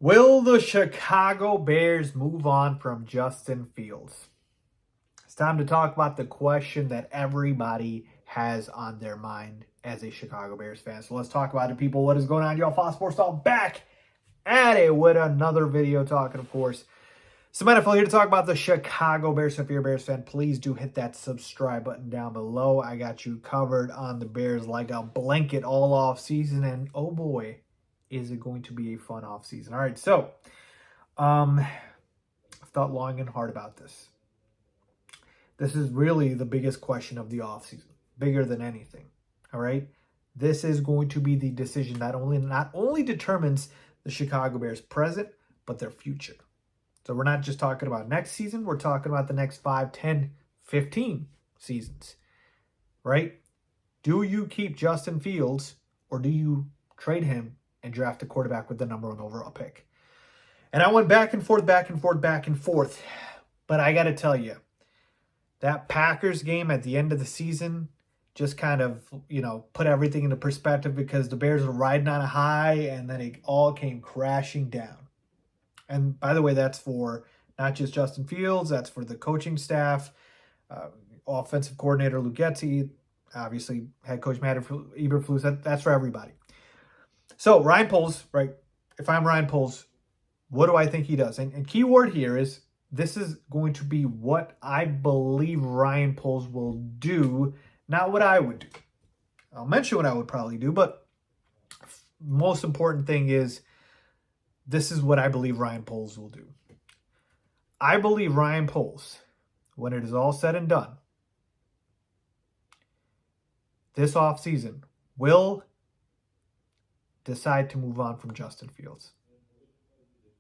Will the Chicago Bears move on from Justin Fields? It's time to talk about the question that everybody has on their mind as a Chicago Bears fan. So let's talk about it, people. What is going on? Y'all, Fox Sports Talk back at it with another video talking, of course, some NFL here to talk about the Chicago Bears. So if you're a Bears fan, please do hit that subscribe button down below. I got you covered on the Bears like a blanket all off season, and oh boy, is it going to be a fun off season. All right, so I've thought long and hard about this. This is really the biggest question of the offseason, bigger than anything. All right. This is going to be the decision that not only determines the Chicago Bears' present, but their future. So we're not just talking about next season. We're talking about the next 5, 10, 15 seasons. Right? Do you keep Justin Fields or do you trade him and draft a quarterback with the number 1 overall pick? And I went back and forth. But I got to tell you, that Packers game at the end of the season just kind of, put everything into perspective because the Bears were riding on a high and then it all came crashing down. And by the way, that's for not just Justin Fields, that's for the coaching staff, offensive coordinator Luke Getsy, obviously head coach Matt Eberflus, that's for everybody. So Ryan Poles, right? If I'm Ryan Poles, what do I think he does? And key word here is this is going to be what I believe Ryan Poles will do, not what I would do. I'll mention what I would probably do, but most important thing is this is what I believe Ryan Poles will do. I believe Ryan Poles, when it is all said and done, this offseason will decide to move on from Justin Fields.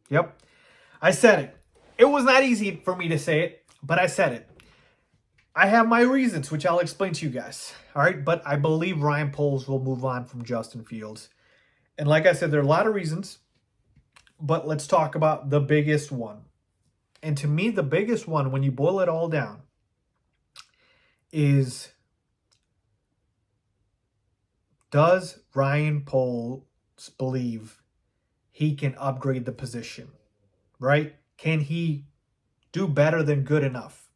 Yep, I said it. It was not easy for me to say it, but I said it. I have my reasons, which I'll explain to you guys. All right, but I believe Ryan Poles will move on from Justin Fields. And like I said, there are a lot of reasons, but let's talk about the biggest one. And to me, the biggest one, when you boil it all down, is does Ryan Poles believe he can upgrade the position, right? Can he do better than good enough?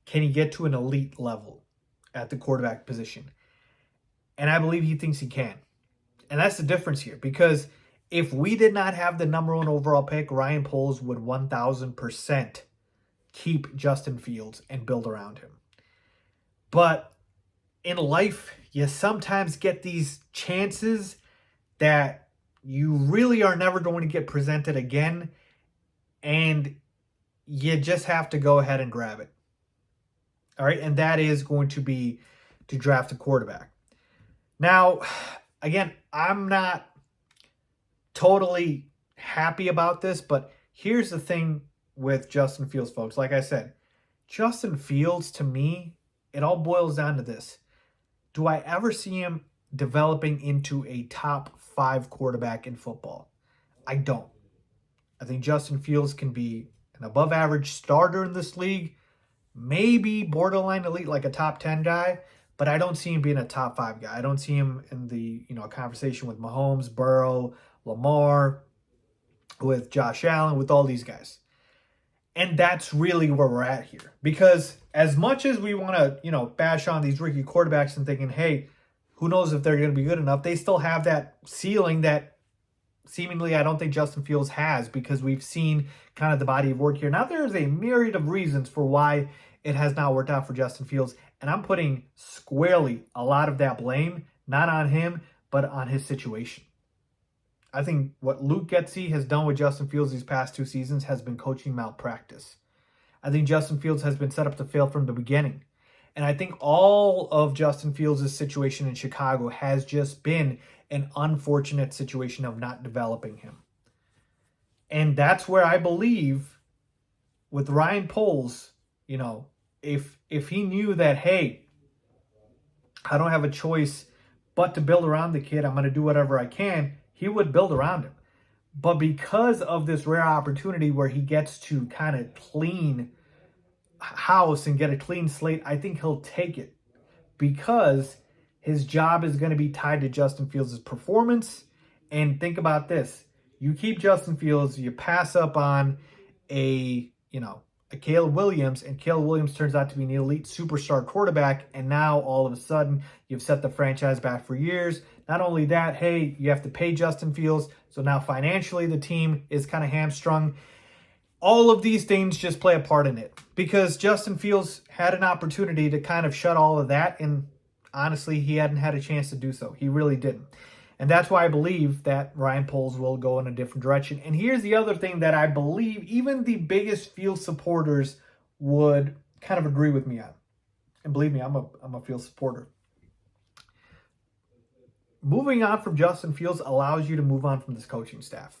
Can he get to an elite level at the quarterback position? And I believe he thinks he can. And that's the difference here. Because if we did not have the number 1 overall pick, Ryan Poles would 1,000% keep Justin Fields and build around him. But in life, you sometimes get these chances that you really are never going to get presented again. And you just have to go ahead and grab it. All right. And that is going to be to draft a quarterback. Now, again, I'm not totally happy about this, but here's the thing with Justin Fields, folks. Like I said, Justin Fields, to me, it all boils down to this. Do I ever see him developing into a top 5 quarterback in football? I don't. I think Justin Fields can be an above average starter in this league, maybe borderline elite, like a top 10 guy, but I don't see him being a top 5 guy. I don't see him in the, conversation with Mahomes, Burrow, Lamar, with Josh Allen, with all these guys. And that's really where we're at here. Because as much as we want to, bash on these rookie quarterbacks and thinking, hey, who knows if they're going to be good enough, they still have that ceiling that seemingly I don't think Justin Fields has, because we've seen kind of the body of work here. Now, there's a myriad of reasons for why it has not worked out for Justin Fields, and I'm putting squarely a lot of that blame, not on him, but on his situation. I think what Luke Getsy has done with Justin Fields these past 2 seasons has been coaching malpractice. I think Justin Fields has been set up to fail from the beginning. And I think all of Justin Fields' situation in Chicago has just been an unfortunate situation of not developing him. And that's where I believe with Ryan Poles, if he knew that, hey, I don't have a choice but to build around the kid, I'm going to do whatever I can, he would build around him. But because of this rare opportunity where he gets to kind of clean house and get a clean slate, I think he'll take it because his job is going to be tied to Justin Fields' performance. And think about this. You keep Justin Fields, you pass up on a Caleb Williams, and Caleb Williams turns out to be an elite superstar quarterback, and now all of a sudden you've set the franchise back for years. Not only that, hey, you have to pay Justin Fields, so now financially the team is kind of hamstrung. All of these things just play a part in it because Justin Fields had an opportunity to kind of shut all of that, and honestly, he hadn't had a chance to do so. He really didn't. And that's why I believe that Ryan Poles will go in a different direction. And here's the other thing that I believe even the biggest Fields supporters would kind of agree with me on. And believe me, I'm a Fields supporter. Moving on from Justin Fields allows you to move on from this coaching staff.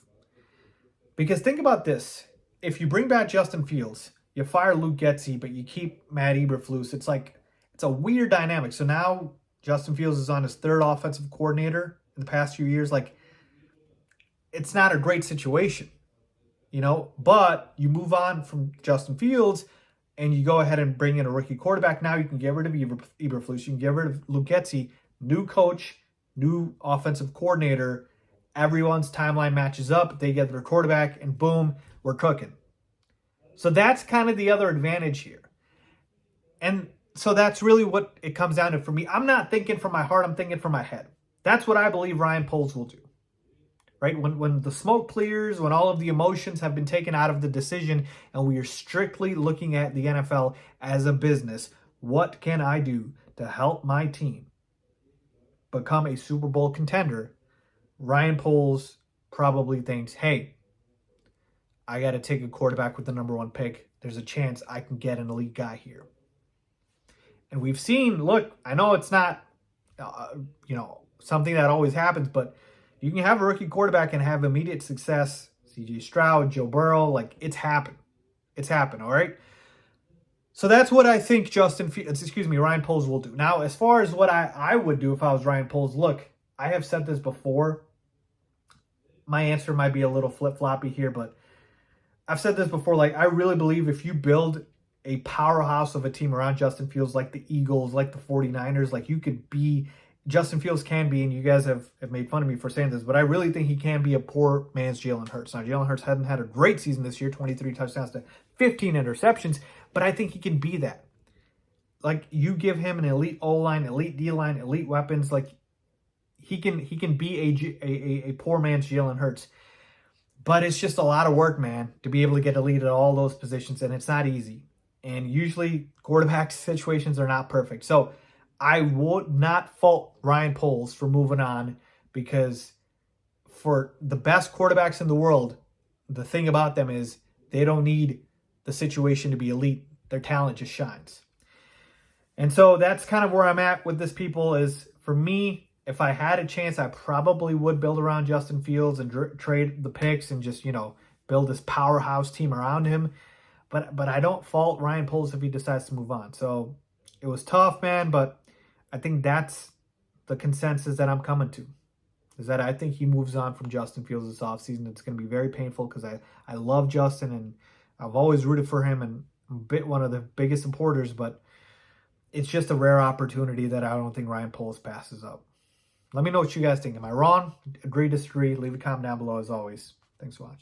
Because think about this. If you bring back Justin Fields, you fire Luke Getsy, but you keep Matt Eberflus, it's a weird dynamic. So now Justin Fields is on his third offensive coordinator in the past few years. It's not a great situation, but you move on from Justin Fields and you go ahead and bring in a rookie quarterback. Now you can get rid of Eberflus. You can get rid of Luke Getsy. New coach, new offensive coordinator. Everyone's timeline matches up. They get their quarterback and boom, we're cooking. So that's kind of the other advantage here. And so that's really what it comes down to for me. I'm not thinking from my heart. I'm thinking from my head. That's what I believe Ryan Poles will do, right? When the smoke clears, when all of the emotions have been taken out of the decision and we are strictly looking at the NFL as a business, what can I do to help my team become a Super Bowl contender? Ryan Poles probably thinks, hey, I got to take a quarterback with the number 1 pick. There's a chance I can get an elite guy here. And we've seen, look, I know it's not, something that always happens, but you can have a rookie quarterback and have immediate success. CJ Stroud, Joe Burrow, it's happened. It's happened, all right? So that's what I think Ryan Poles will do. Now, as far as what I would do if I was Ryan Poles, look, I have said this before. My answer might be a little flip-floppy here, but I've said this before. I really believe if you build a powerhouse of a team around Justin Fields, like the Eagles, like the 49ers, you could be, Justin Fields can be, and you guys have made fun of me for saying this, but I really think he can be a poor man's Jalen Hurts. Now, Jalen Hurts hadn't had a great season this year, 23 touchdowns to 15 interceptions, but I think he can be that. You give him an elite O-line, elite D-line, elite weapons, he can be a poor man's Jalen Hurts. But it's just a lot of work, man, to be able to get elite at all those positions, and it's not easy. And usually quarterback situations are not perfect. So I would not fault Ryan Poles for moving on, because for the best quarterbacks in the world, the thing about them is they don't need the situation to be elite. Their talent just shines. And so that's kind of where I'm at with this, people, is for me, if I had a chance, I probably would build around Justin Fields and trade the picks and just, build this powerhouse team around him. But I don't fault Ryan Poles if he decides to move on. So it was tough, man, but I think that's the consensus that I'm coming to, is that I think he moves on from Justin Fields this offseason. It's going to be very painful because I love Justin and I've always rooted for him and I'm one of the biggest supporters, but it's just a rare opportunity that I don't think Ryan Poles passes up. Let me know what you guys think. Am I wrong? Agree, disagree? Leave a comment down below as always. Thanks for watching.